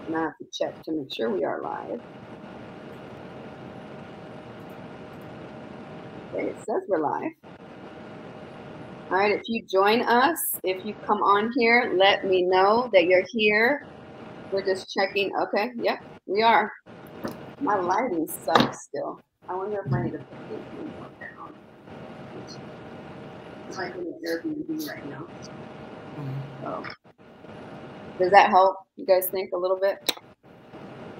And I have to check to make sure we are live. Okay, it says we're live. All right, if you join us, if you come on here, let me know that you're here. We're just checking. Okay, yep, we are. My lighting sucks still. I wonder if I need to put this more down. It's like in an Airbnb right now. So, does that help, you guys think, a little bit?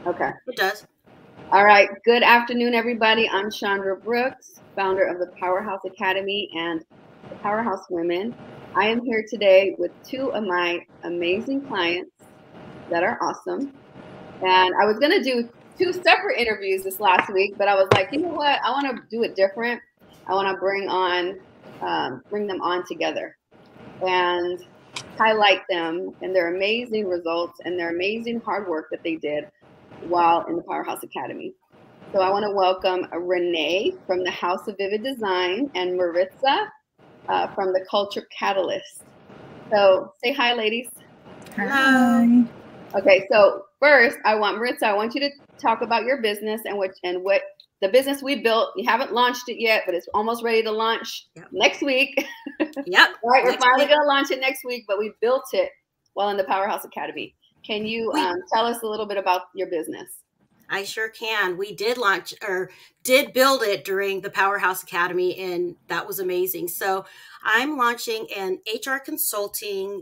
Okay. It does. All right. Good afternoon, everybody. I'm Chandra Brooks, founder of the Powerhouse Academy and the Powerhouse Women. I am here today with two of my amazing clients that are awesome. And I was going to do two separate interviews this last week, but I was like, you know what? I want to do it different. I want to bring them on together and highlight them and their amazing results and their amazing hard work that they did while in the Powerhouse Academy. So I want to welcome Renee from the House of Vivid Design and Maritza from the Culture Catalyst. So say hi, ladies. Hello. Okay, so first, Maritza, I want you to talk about your business and what the business we built. You haven't launched it yet, but it's almost ready to launch next week. Yep. Right, we're finally going to launch it next week, but we built it while in the Powerhouse Academy. Can you tell us a little bit about your business? I sure can. We did build it during the Powerhouse Academy, and that was amazing. So I'm launching an HR consulting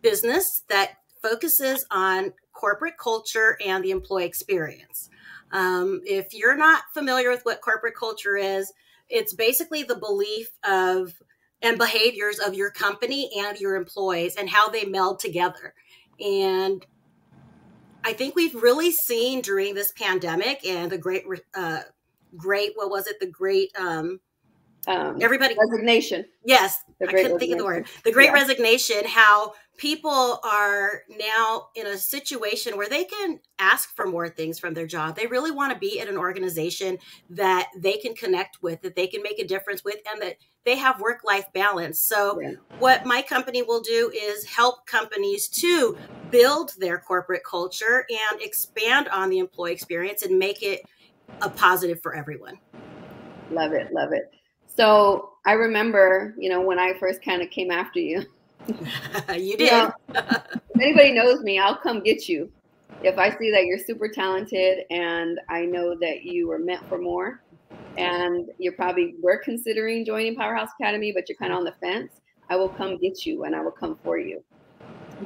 business that focuses on corporate culture and the employee experience. If you're not familiar with what corporate culture is, it's basically the belief of and behaviors of your company and your employees and how they meld together. And I think we've really seen during this pandemic and the great resignation. Yes, I couldn't think of the word. The Great Resignation, how people are now in a situation where they can ask for more things from their job. They really want to be in an organization that they can connect with, that they can make a difference with, and that they have work-life balance. So what my company will do is help companies to build their corporate culture and expand on the employee experience and make it a positive for everyone. Love it. Love it. So I remember, when I first kind of came after you. You did. If anybody knows me, I'll come get you. If I see that you're super talented and I know that you were meant for more and you probably were considering joining Powerhouse Academy, but you're kind of on the fence, I will come get you and I will come for you.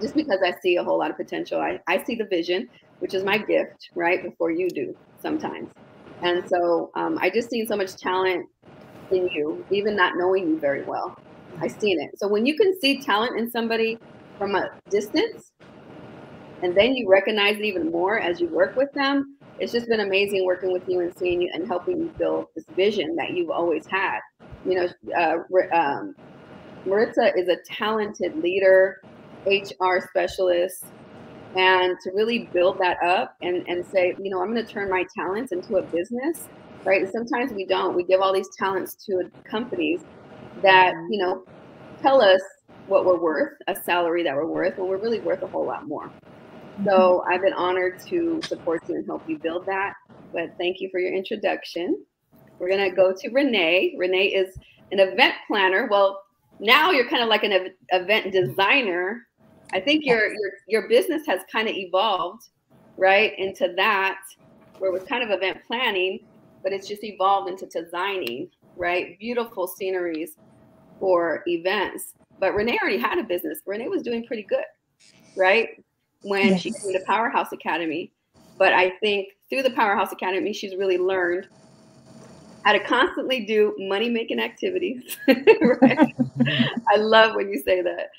Just because I see a whole lot of potential. I see the vision, which is my gift, right? Before you do sometimes. And so I just seen so much talent in you, even not knowing you very well. I've seen it. So when you can see talent in somebody from a distance, and then you recognize it even more as you work with them, it's just been amazing working with you and seeing you and helping you build this vision that you've always had. Maritza is a talented leader, HR specialist, and to really build that up and say, I'm going to turn my talents into a business, right? And sometimes we don't. We give all these talents to companies that, tell us what we're worth, a salary that we're worth, when we're really worth a whole lot more. So I've been honored to support you and help you build that. But thank you for your introduction. We're going to go to Renee. Renee is an event planner. Well, now you're kind of like an event designer. I think your business has kind of evolved, right, into that, where it was kind of event planning, but it's just evolved into designing, right? Beautiful sceneries for events. But Renee already had a business. Renee was doing pretty good, right, when she came to Powerhouse Academy. But I think through the Powerhouse Academy, she's really learned how to constantly do money-making activities, right? I love when you say that.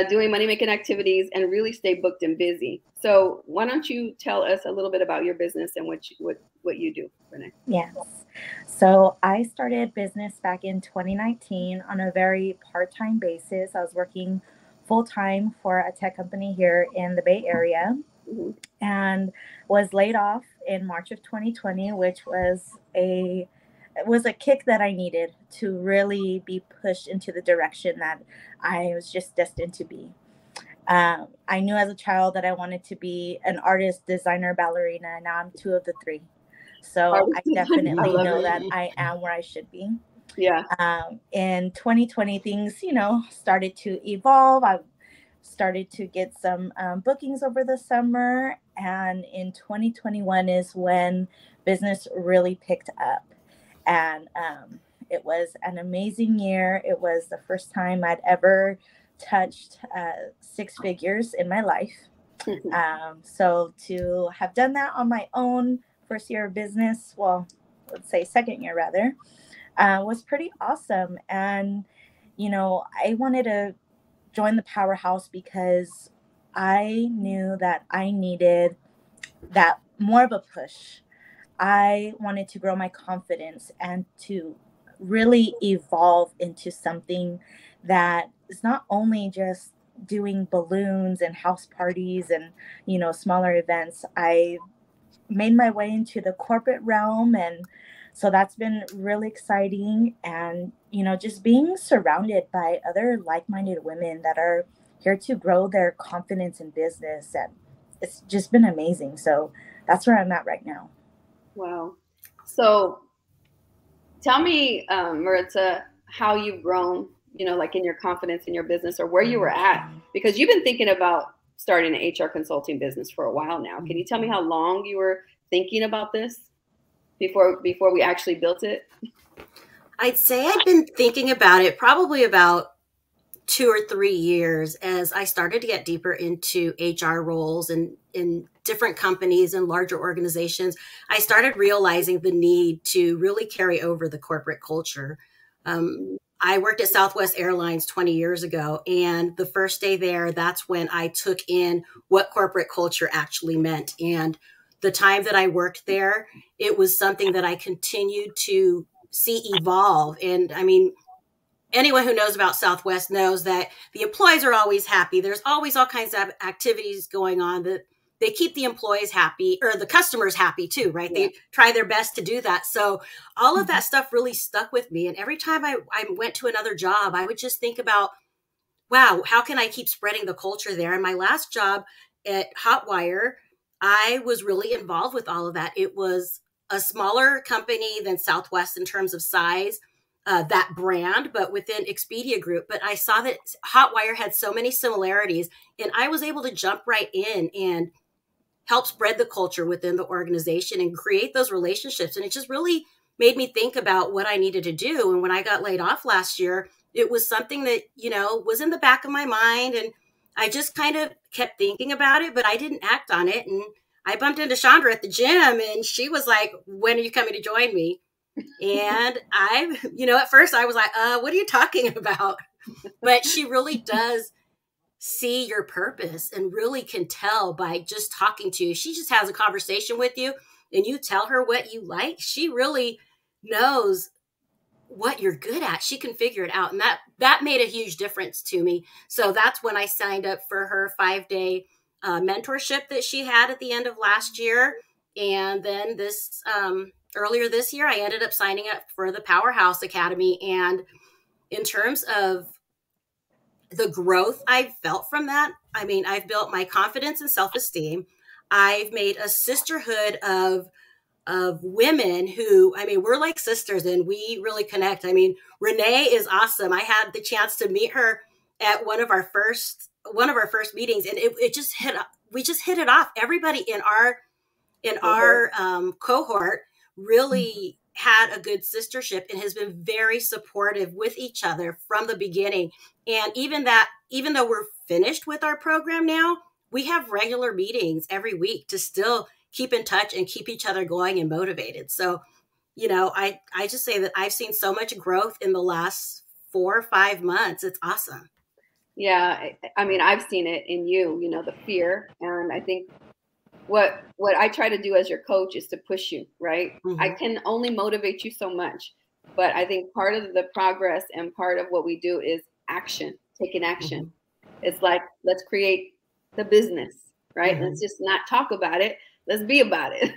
Doing money-making activities and really stay booked and busy. So why don't you tell us a little bit about your business and what you do, Renee? Yes. So I started business back in 2019 on a very part-time basis. I was working full-time for a tech company here in the Bay Area and was laid off in March of 2020, which was a kick that I needed to really be pushed into the direction that I was just destined to be. I knew as a child that I wanted to be an artist, designer, ballerina. Now I'm two of the three. So I definitely know that I am where I should be. Yeah. In 2020, things, started to evolve. I started to get some bookings over the summer. And in 2021 is when business really picked up. And it was an amazing year. It was the first time I'd ever touched six figures in my life. So to have done that on my own, first year of business, well, let's say second year rather, was pretty awesome. And, I wanted to join the powerhouse because I knew that I needed that more of a push. I wanted to grow my confidence and to really evolve into something that is not only just doing balloons and house parties and, smaller events. I made my way into the corporate realm, and so that's been really exciting. And just being surrounded by other like-minded women that are here to grow their confidence in business, and it's just been amazing. So that's where I'm at right now. Wow. So tell me, Maritza, how you've grown, like in your confidence in your business, or where you were at, because you've been thinking about starting an HR consulting business for a while now. Can you tell me how long you were thinking about this before we actually built it? I'd say I'd been thinking about it probably about 2 or 3 years as I started to get deeper into HR roles and in different companies and larger organizations. I started realizing the need to really carry over the corporate culture. I worked at Southwest Airlines 20 years ago, and the first day there, that's when I took in what corporate culture actually meant. And the time that I worked there, it was something that I continued to see evolve. And I mean, anyone who knows about Southwest knows that the employees are always happy. There's always all kinds of activities going on that they keep the employees happy, or the customers happy too, right? Yeah. They try their best to do that. So all of that stuff really stuck with me. And every time I went to another job, I would just think about, wow, how can I keep spreading the culture there? And my last job at Hotwire, I was really involved with all of that. It was a smaller company than Southwest in terms of size, that brand, but within Expedia Group. But I saw that Hotwire had so many similarities, and I was able to jump right in and help spread the culture within the organization and create those relationships. And it just really made me think about what I needed to do. And when I got laid off last year, it was something that, was in the back of my mind. And I just kind of kept thinking about it, but I didn't act on it. And I bumped into Chandra at the gym, and she was like, when are you coming to join me? And I, at first I was like, what are you talking about? But she really does see your purpose and really can tell by just talking to you. She just has a conversation with you and you tell her what you like. She really knows what you're good at. She can figure it out. And that made a huge difference to me. So that's when I signed up for her 5-day mentorship that she had at the end of last year. And then earlier this year, I ended up signing up for the Powerhouse Academy. And in terms of the growth I've felt from that, I mean, I've built my confidence and self-esteem. I've made a sisterhood of women who, I mean, we're like sisters and we really connect. I mean, Renee is awesome. I had the chance to meet her at one of our first meetings, and we just hit it off. Everybody in our cohort really had a good sistership and has been very supportive with each other from the beginning. And even though we're finished with our program now, we have regular meetings every week to still keep in touch and keep each other going and motivated. So, I just say that I've seen so much growth in the last 4 or 5 months. It's awesome. Yeah. I mean, I've seen it in you, the fear. And I think what I try to do as your coach is to push you, right? Mm-hmm. I can only motivate you so much, but I think part of the progress and part of what we do is action, taking action. Mm-hmm. It's like, let's create the business, right? Mm-hmm. Let's just not talk about it. Let's be about it.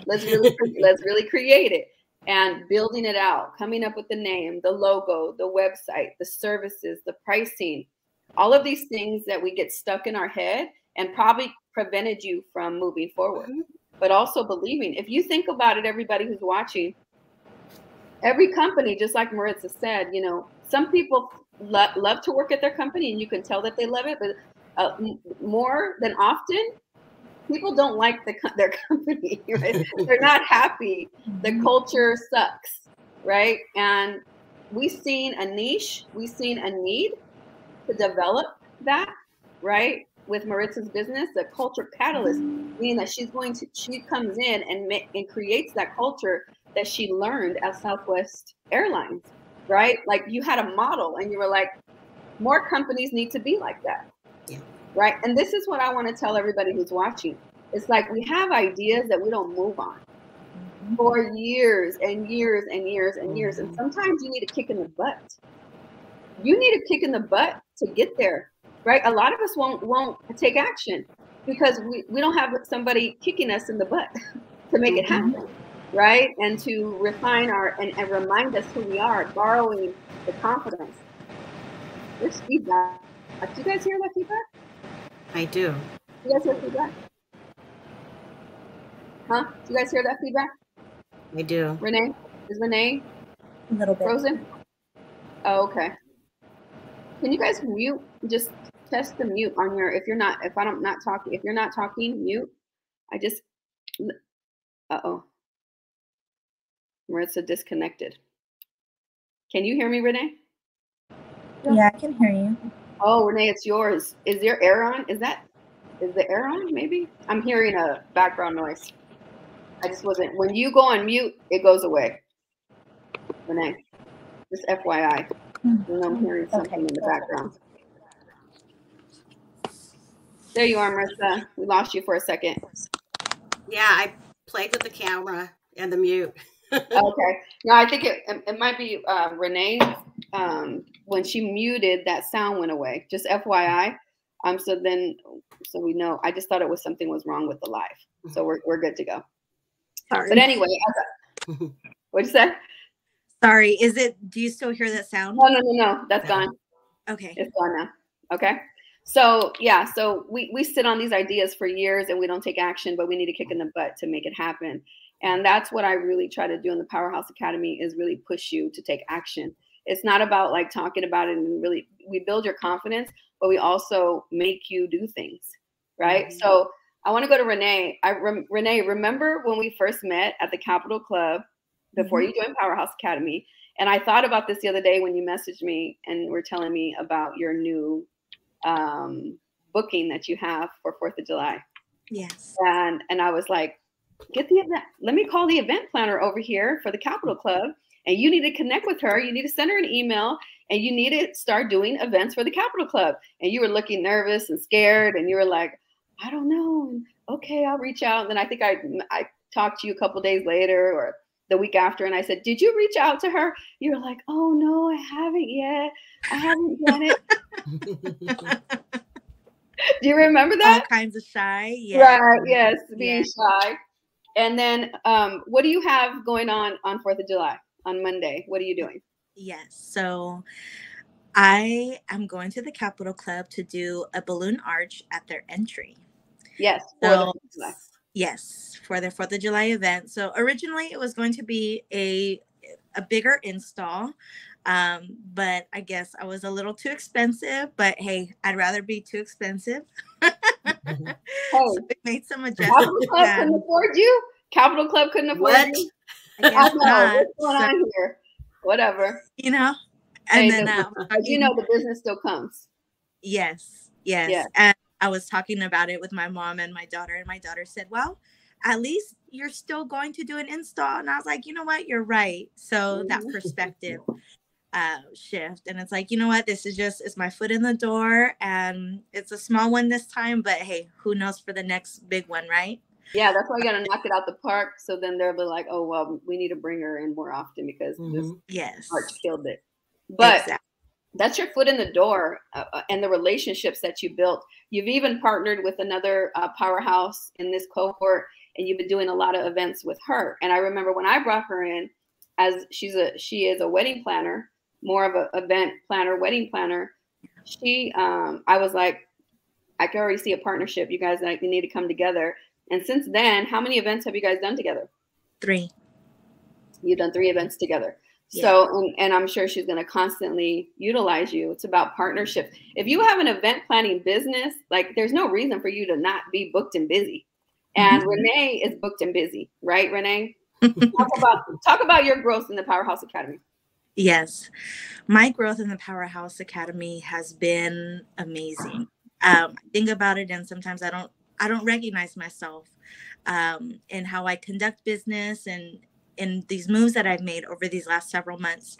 let's really create it, and building it out, coming up with the name, the logo, the website, the services, the pricing, All of these things that we get stuck in our head and probably prevented you from moving forward. But also believing, if you think about it, everybody who's watching, every company, just like Maritza said, you know, some people love to work at their company and you can tell that they love it, but more than often, people don't like their company, right? They're not happy. The culture sucks, right? And we've seen a niche, we've seen a need to develop that, right? With Maritza's business, the culture catalyst, meaning that she comes in and creates that culture that she learned at Southwest Airlines, right? Like you had a model and you were like, more companies need to be like that, right? And this is what I want to tell everybody who's watching. It's like we have ideas that we don't move on for years and years and years and years. And sometimes you need a kick in the butt. You need a kick in the butt to get there, right? A lot of us won't take action because we don't have somebody kicking us in the butt to make it happen, right? And to refine and remind us who we are, borrowing the confidence. There's feedback. Do you guys hear that feedback? I do. You guys hear feedback? Huh? Do you guys hear that feedback? I do. Renee? Is Renee A little bit. frozen? Oh, okay. Can you guys mute? Just test the mute on your, if you're not talking, mute. Uh-oh. Maritza disconnected. Can you hear me, Renee? Yeah, I can hear you. Oh, Renee, it's yours. Is your air on? Is the air on, maybe? I'm hearing a background noise. I just wasn't, when you go on mute, it goes away. Renee, just FYI. I'm hearing something in the background. There you are, Maritza. We lost you for a second. Yeah, I played with the camera and the mute. Okay. No, I think it might be Renee. When she muted, that sound went away. Just FYI. So we know. I just thought it was something was wrong with the live. So we're good to go. Sorry. But anyway, what'd you say? Sorry, do you still hear that sound? No. That's gone. Okay. It's gone now. Okay. So yeah, so we sit on these ideas for years and we don't take action, but we need a kick in the butt to make it happen. And that's what I really try to do in the Powerhouse Academy is really push you to take action. It's not about like talking about it and really, we build your confidence, but we also make you do things, right? Mm-hmm. So I want to go to Renee. Renee, remember when we first met at the Capitol Club before you joined Powerhouse Academy? And I thought about this the other day when you messaged me and were telling me about your new booking that you have for 4th of July. Yes. And I was like, let me call the event planner over here for the Capitol Club. And you need to connect with her. You need to send her an email and you need to start doing events for the Capitol Club. And you were looking nervous and scared. And you were like, I don't know. Okay, I'll reach out. And then I think I talked to you a couple of days later or the week after. And I said, did you reach out to her? You were like, oh, no, I haven't yet. I haven't done it. Do you remember that? All kinds of shy. Yeah. Right. Yes. Being shy. And then what do you have going on 4th of July on Monday? What are you doing? Yes. So I am going to the Capitol Club to do a balloon arch at their entry. Yes. Yes, for their 4th of July event. So originally it was going to be a bigger install. But I guess I was a little too expensive, but hey, I'd rather be too expensive. So we made some adjustments. Capitol Club couldn't afford you? Capitol Club couldn't afford you? I guess not. What's going on here? Whatever. You know? And then the business still comes. Yes. And I was talking about it with my mom and my daughter said, well, at least you're still going to do an install. And I was like, you know what? You're right. So that perspective shift. And it's like, you know what? This is it's my foot in the door and it's a small one this time, but hey, who knows for the next big one, right? Yeah, that's why you got to knock it out the park. So then they'll be like, oh, well, we need to bring her in more often because this arch killed it. But that's your foot in the door and the relationships that you built. You've even partnered with another powerhouse in this cohort and you've been doing a lot of events with her. And I remember when I brought her in as she is a wedding planner, more of an event planner, wedding planner. I was like, I can already see a partnership. You guys you need to come together. And since then, how many events have you guys done together? 3. You've done 3 events together. Yeah. So, and I'm sure she's going to constantly utilize you. It's about partnerships. If you have an event planning business, like there's no reason for you to not be booked and busy. And Renee is booked and busy, right, Renee? Talk about your growth in the Powerhouse Academy. Yes, my growth in the Powerhouse Academy has been amazing. I think about it, and sometimes I don't recognize myself in how I conduct business and in these moves that I've made over these last several months.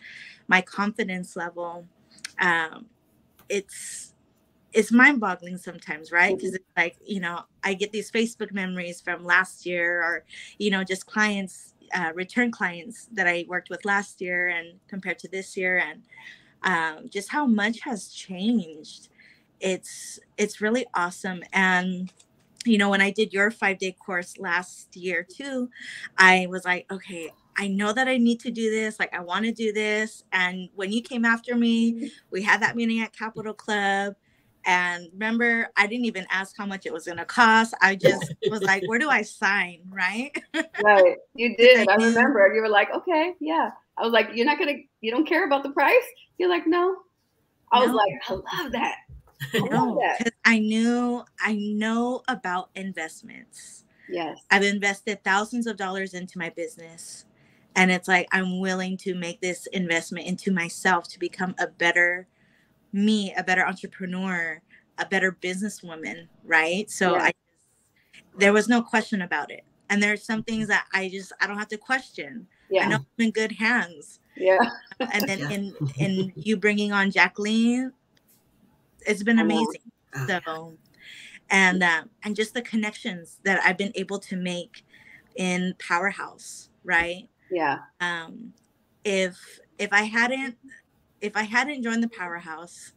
My confidence level, it's mind-boggling sometimes, right? Because it's like, I get these Facebook memories from last year, or just clients, return clients that I worked with last year and compared to this year, and just how much has changed. It's really awesome. And when I did your 5-day course last year too, I was like, okay, I know that I need to do this. Like, I want to do this. And when you came after me, we had that meeting at Capital Club. And remember, I didn't even ask how much it was going to cost. I just was like, where do I sign? Right. Right. You did. I remember you were like, okay, yeah. I was like, you don't care about the price? You're like, no. I was like, I love that. No, because I know about investments. Yes. I've invested thousands of dollars into my business. And it's like, I'm willing to make this investment into myself to become a better me, a better entrepreneur, a better businesswoman. Right. So there was no question about it. And there's some things that I don't have to question. Yeah. I know I'm in good hands. Yeah. And then in you bringing on Jacqueline, it's been amazing. So, and just the connections that I've been able to make in Powerhouse, right? Yeah. If I hadn't joined the Powerhouse,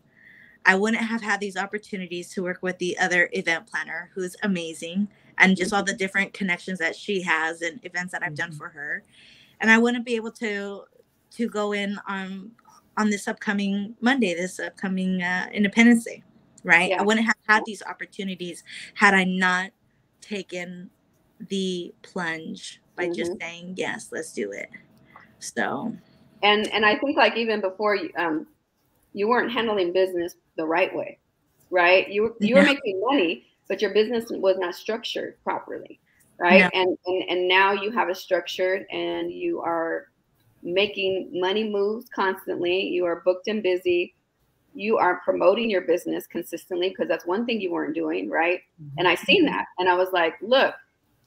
I wouldn't have had these opportunities to work with the other event planner, who's amazing, and just all the different connections that she has and events that I've done for her. And I wouldn't be able to go in on this upcoming Monday, this upcoming Independence Day, right? Yeah. I wouldn't have had these opportunities had I not taken the plunge by just saying, yes, let's do it. So. And I think like even before you weren't handling business the right way, right? You were making money, but your business was not structured properly, right? No. And now you have it structured and you are making money moves constantly. You are booked and busy. You are promoting your business consistently, because that's one thing you weren't doing, right? And I seen that, and I was like, look,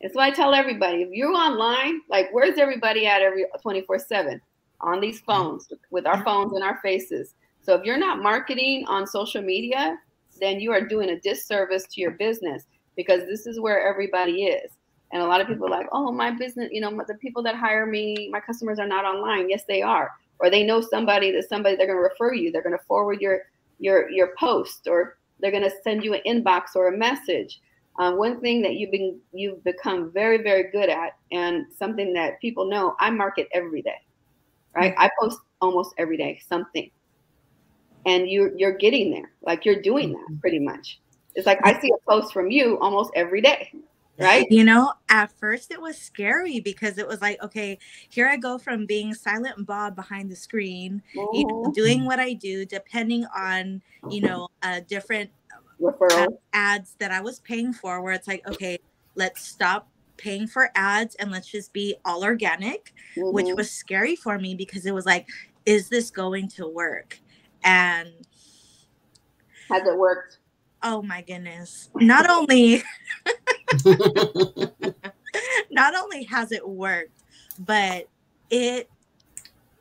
it's what I tell everybody. If you're online, like, where's everybody at every 24/7? On these phones, with our phones in our faces. So if you're not marketing on social media, then you are doing a disservice to your business, because this is where everybody is. And a lot of people are like, oh, my business, the people that hire me, my customers are not online. Yes, they are. Or they know somebody they're going to refer you. They're going to forward your post, or they're going to send you an inbox or a message. One thing that you've become very, very good at, and something that people know, I market every day, right? I post almost every day something. And you're getting there. Like, you're doing that pretty much. It's like I see a post from you almost every day. Right. At first it was scary, because it was like, okay, here I go from being silent Bob behind the screen, doing what I do, depending on, different ads that I was paying for, where it's like, okay, let's stop paying for ads and let's just be all organic, which was scary for me, because it was like, is this going to work? And has it worked? Oh my goodness. Not only has it worked, but it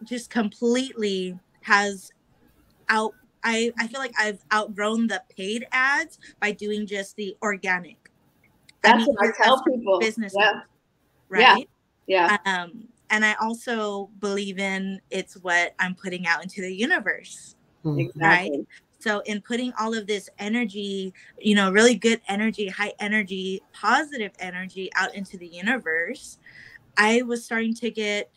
just completely has I feel like I've outgrown the paid ads by doing just the organic. That's what I tell people. Business, right? Yeah. And I also believe in it's what I'm putting out into the universe. Exactly. Right? So in putting all of this energy, really good energy, high energy, positive energy out into the universe, I was starting to get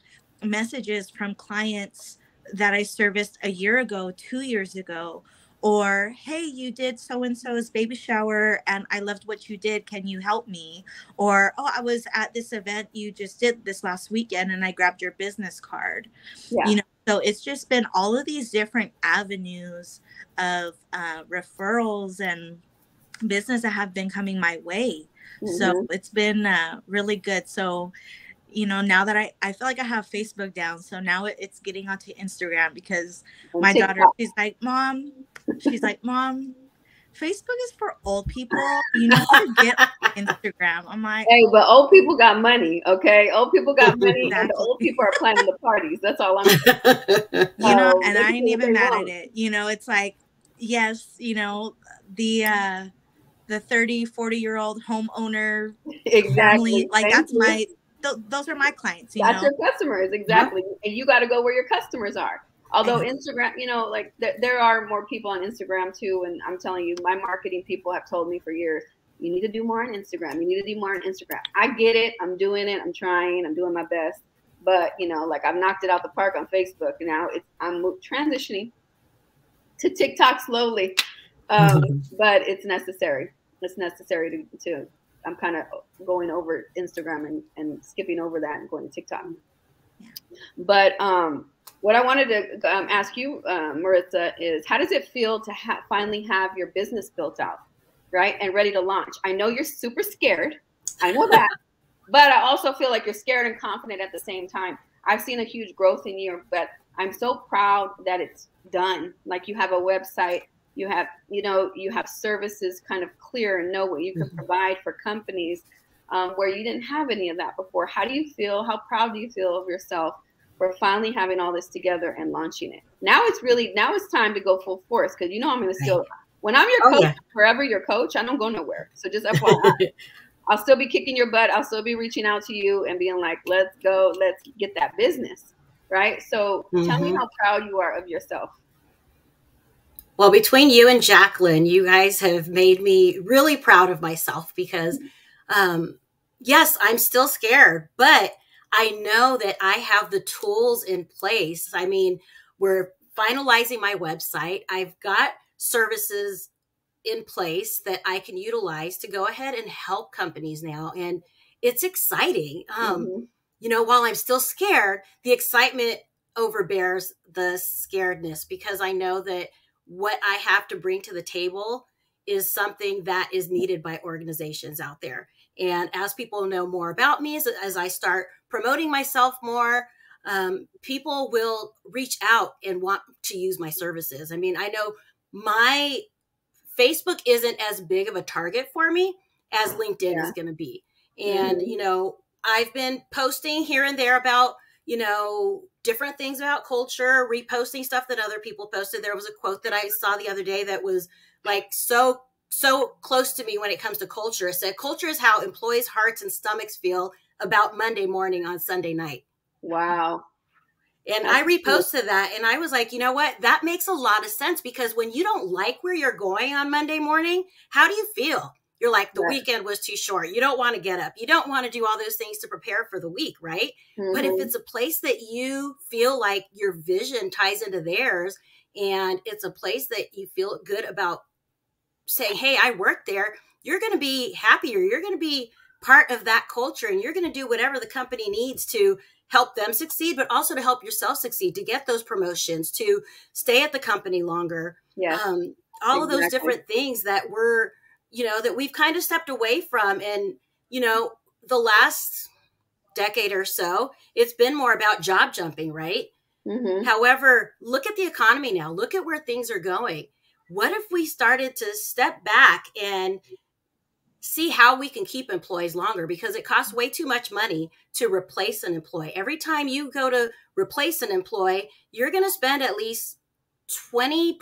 messages from clients that I serviced a year ago, 2 years ago, or, hey, you did so-and-so's baby shower and I loved what you did. Can you help me? Or, oh, I was at this event you just did this last weekend and I grabbed your business card. Yeah. You know, so it's just been all of these different avenues of referrals and business that have been coming my way. So it's been really good. So, you know, now that I feel like I have Facebook down, so now it's getting onto Instagram because my daughter, she's like, Mom, Facebook is for old people. You need to get on Instagram. I'm like, hey, but old people got money, okay? Old people got money, exactly. And the old people are planning the parties. That's all I'm saying. You know, and I ain't even mad at it. You know, it's like, yes, you know, the 30, 40-year-old homeowner, exactly. Family, like that's my, those are my clients. You that's know? Your customers, exactly. Yeah. And you got to go where your customers are. Although Instagram, you know, like there are more people on Instagram too. And I'm telling you, my marketing people have told me for years, you need to do more on Instagram. You need to do more on Instagram. I get it. I'm doing it. I'm trying. I'm doing my best. But, you know, like I've knocked it out the park on Facebook. Now I'm transitioning to TikTok slowly. But it's necessary. It's necessary to I'm kind of going over Instagram and skipping over that and going to TikTok. Yeah. But what I wanted to ask you, Maritza, is how does it feel to finally have your business built out, right, and ready to launch? I know you're super scared. I know that. But I also feel like you're scared and confident at the same time. I've seen a huge growth in you, but I'm so proud that it's done. Like you have a website. You have, you know, you have services kind of clear and know what you can provide for companies where you didn't have any of that before. How do you feel? How proud do you feel of yourself for finally having all this together and launching it? Now it's time to go full force because, you know, I'm going to still, when I'm your coach, forever your coach, I don't go nowhere. So just FYI, I'll still be kicking your butt. I'll still be reaching out to you and being like, let's go, let's get that business, right? So tell me how proud you are of yourself. Well, between you and Jacqueline, you guys have made me really proud of myself because, yes, I'm still scared, but I know that I have the tools in place. I mean, we're finalizing my website. I've got services in place that I can utilize to go ahead and help companies now. And it's exciting. You know, while I'm still scared, the excitement overbears the scaredness because I know that what I have to bring to the table is something that is needed by organizations out there. And as people know more about me, as I start promoting myself more, people will reach out and want to use my services. I mean, I know my Facebook isn't as big of a target for me as LinkedIn is going to be. And, you know, I've been posting here and there about, you know, different things about culture, reposting stuff that other people posted. There was a quote that I saw the other day that was like so close to me when it comes to culture. It said, culture is how employees' hearts and stomachs feel about Monday morning on Sunday night. Wow. And I reposted that and I was like, you know what? That makes a lot of sense because when you don't like where you're going on Monday morning, how do you feel? You're like, the weekend was too short. You don't want to get up. You don't want to do all those things to prepare for the week, right? But if it's a place that you feel like your vision ties into theirs and it's a place that you feel good about saying, hey, I work there, you're going to be happier. You're going to be part of that culture and you're going to do whatever the company needs to help them succeed, but also to help yourself succeed, to get those promotions, to stay at the company longer. All of those different things that we're, you know, that we've kind of stepped away from. And, you know, the last decade or so, it's been more about job jumping, right? However, look at the economy now. Look at where things are going. What if we started to step back and see how we can keep employees longer? Because it costs way too much money to replace an employee. Every time you go to replace an employee, you're going to spend at least 20%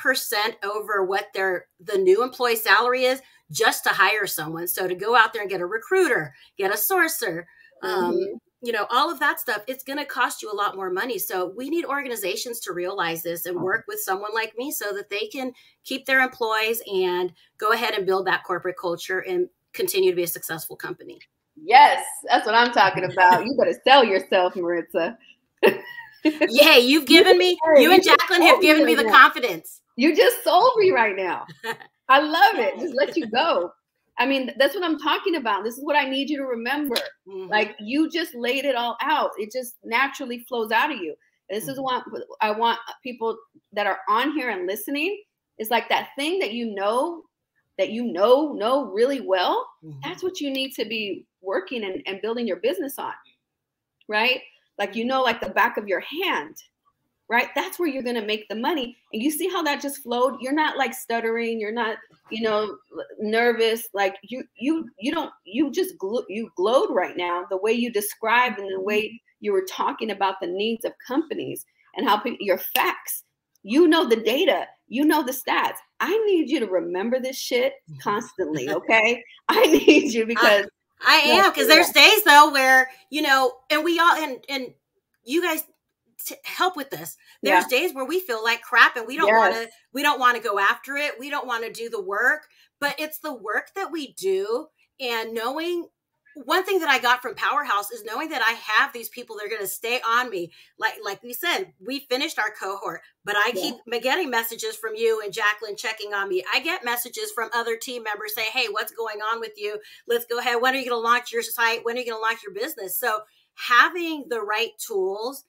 over what the new employee salary is just to hire someone. So to go out there and get a recruiter, get a sourcer, you know, all of that stuff, it's going to cost you a lot more money. So we need organizations to realize this and work with someone like me so that they can keep their employees and go ahead and build that corporate culture and continue to be a successful company. Yes, that's what I'm talking about. You better sell yourself, Maritza. Yay, you've given me, you and Jacqueline have given me the confidence. You just sold me right now. I love it. Just let you go. I mean, that's what I'm talking about. This is what I need you to remember. Like, you just laid it all out. It just naturally flows out of you. And this is what I want people that are on here and listening. Is like that thing that you know really well. That's what you need to be working and building your business on, right? Like, like the back of your hand, right? That's where you're going to make the money. And you see how that just flowed. You're not like stuttering. You're not, nervous. Like you glowed right now, the way you described and the way you were talking about the needs of companies and how your facts, the data, the stats. I need you to remember this shit constantly. Okay. I need you because I am, because there's days though where, and we all, and you guys help with this. There's days where we feel like crap and we don't want to go after it. We don't want to do the work, but it's the work that we do. And knowing one thing that I got from Powerhouse is knowing that I have these people that are going to stay on me. Like we said, we finished our cohort, but I keep getting messages from you and Jacqueline checking on me. I get messages from other team members saying, hey, what's going on with you? Let's go ahead. When are you going to launch your site? When are you going to launch your business? So having the right tools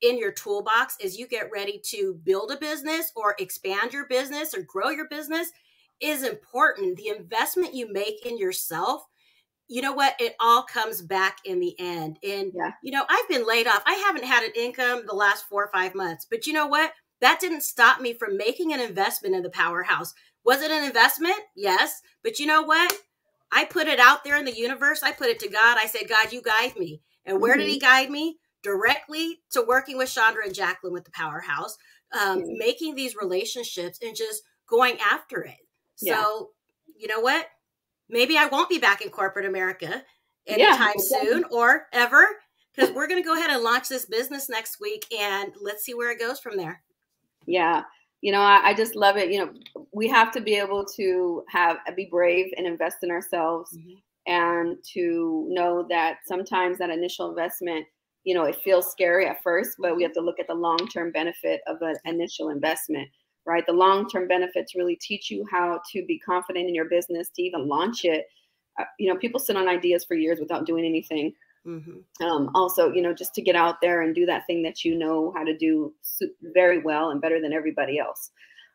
in your toolbox as you get ready to build a business or expand your business or grow your business is important. The investment you make in yourself, you know what? It all comes back in the end. And, I've been laid off. I haven't had an income the last 4 or 5 months, but you know what? That didn't stop me from making an investment in the Powerhouse. Was it an investment? Yes. But you know what? I put it out there in the universe. I put it to God. I said, God, you guide me. And where did he guide me? Directly to working with Chandra and Jacqueline with the Powerhouse, making these relationships and just going after it. So, you know what? Maybe I won't be back in corporate America anytime soon or ever, because we're going to go ahead and launch this business next week and let's see where it goes from there. Yeah. I just love it. We have to be able to be brave and invest in ourselves and to know that sometimes that initial investment, it feels scary at first, but we have to look at the long-term benefit of an initial investment, right? The long-term benefits really teach you how to be confident in your business, to even launch it. People sit on ideas for years without doing anything. Also, just to get out there and do that thing that you know how to do very well and better than everybody else.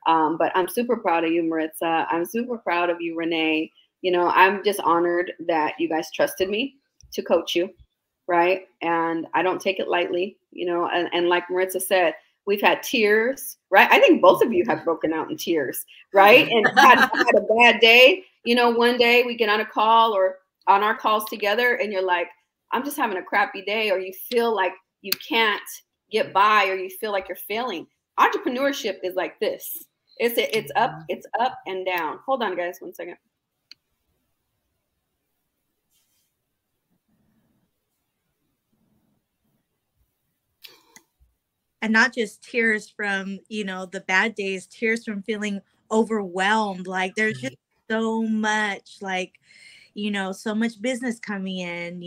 But I'm super proud of you, Maritza. I'm super proud of you, Renee. I'm just honored that you guys trusted me to coach you. Right. And I don't take it lightly, and like Maritza said, we've had tears, right? I think both of you have broken out in tears, right? And had a bad day. One day we get on a call or on our calls together and you're like, I'm just having a crappy day, or you feel like you can't get by, or you feel like you're failing. Entrepreneurship is like this. It's up and down. Hold on, guys, 1 second. And not just tears from, the bad days, tears from feeling overwhelmed. Like there's just so much, so much business coming in,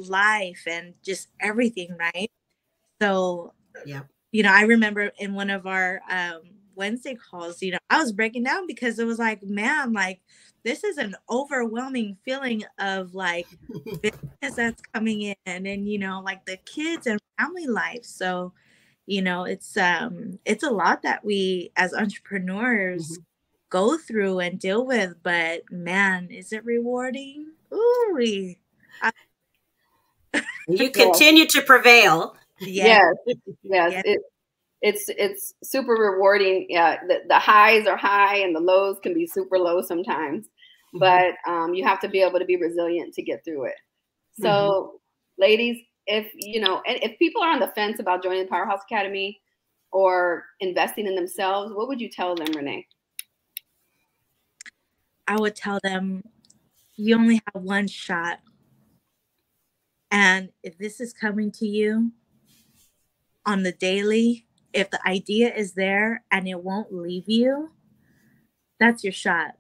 life and just everything. Right. So, I remember in one of our Wednesday calls, I was breaking down because it was like, man, this is an overwhelming feeling of business that's coming in and, the kids and family life. So, it's a lot that we as entrepreneurs go through and deal with, but man, is it rewarding? Ooh, you continue to prevail. Yes. It's super rewarding. Yeah, the highs are high and the lows can be super low sometimes, but you have to be able to be resilient to get through it. So, ladies, if people are on the fence about joining the Powerhouse Academy or investing in themselves, what would you tell them, Renee? I would tell them you only have one shot. And if this is coming to you on the daily, if the idea is there and it won't leave you, that's your shot.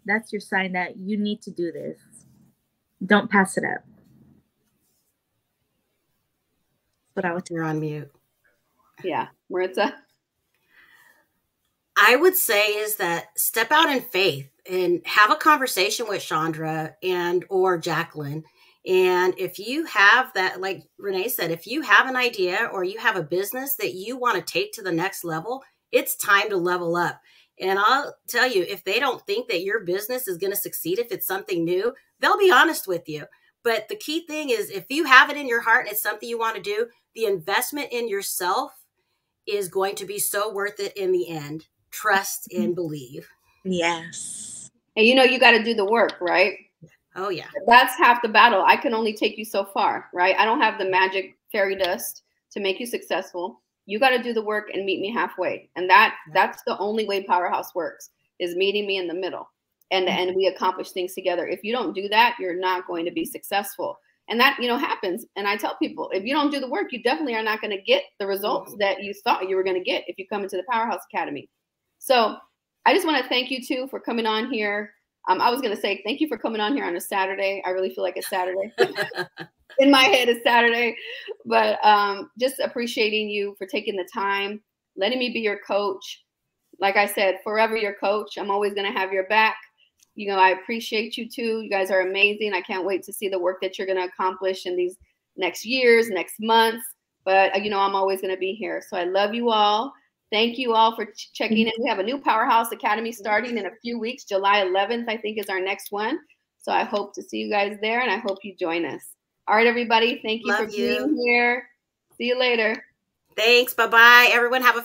That's your sign that you need to do this. Don't pass it up. But I would. You're on mute. Yeah. Maritza? I would say is that step out in faith and have a conversation with Chandra and or Jacqueline. And if you have that, like Renee said, if you have an idea or you have a business that you want to take to the next level, it's time to level up. And I'll tell you, if they don't think that your business is going to succeed, if it's something new, they'll be honest with you. But the key thing is if you have it in your heart and it's something you want to do, the investment in yourself is going to be so worth it in the end. Trust and believe. Yes. And you got to do the work, right? Oh, yeah. That's half the battle. I can only take you so far, right? I don't have the magic fairy dust to make you successful. You got to do the work and meet me halfway. And that's the only way Powerhouse works, is meeting me in the middle. And we accomplish things together. If you don't do that, you're not going to be successful. And that, happens. And I tell people, if you don't do the work, you definitely are not going to get the results that you thought you were going to get if you come into the Powerhouse Academy. So I just want to thank you too for coming on here. I was going to say, thank you for coming on here on a Saturday. I really feel like it's Saturday. In my head, it's Saturday. But just appreciating you for taking the time, letting me be your coach. Like I said, forever your coach. I'm always going to have your back. I appreciate you too. You guys are amazing. I can't wait to see the work that you're going to accomplish in these next years, next months. But, I'm always going to be here. So I love you all. Thank you all for checking in. We have a new Powerhouse Academy starting in a few weeks. July 11th, I think, is our next one. So I hope to see you guys there, and I hope you join us. All right, everybody. Thank you for being here. See you later. Thanks. Bye-bye. Everyone have a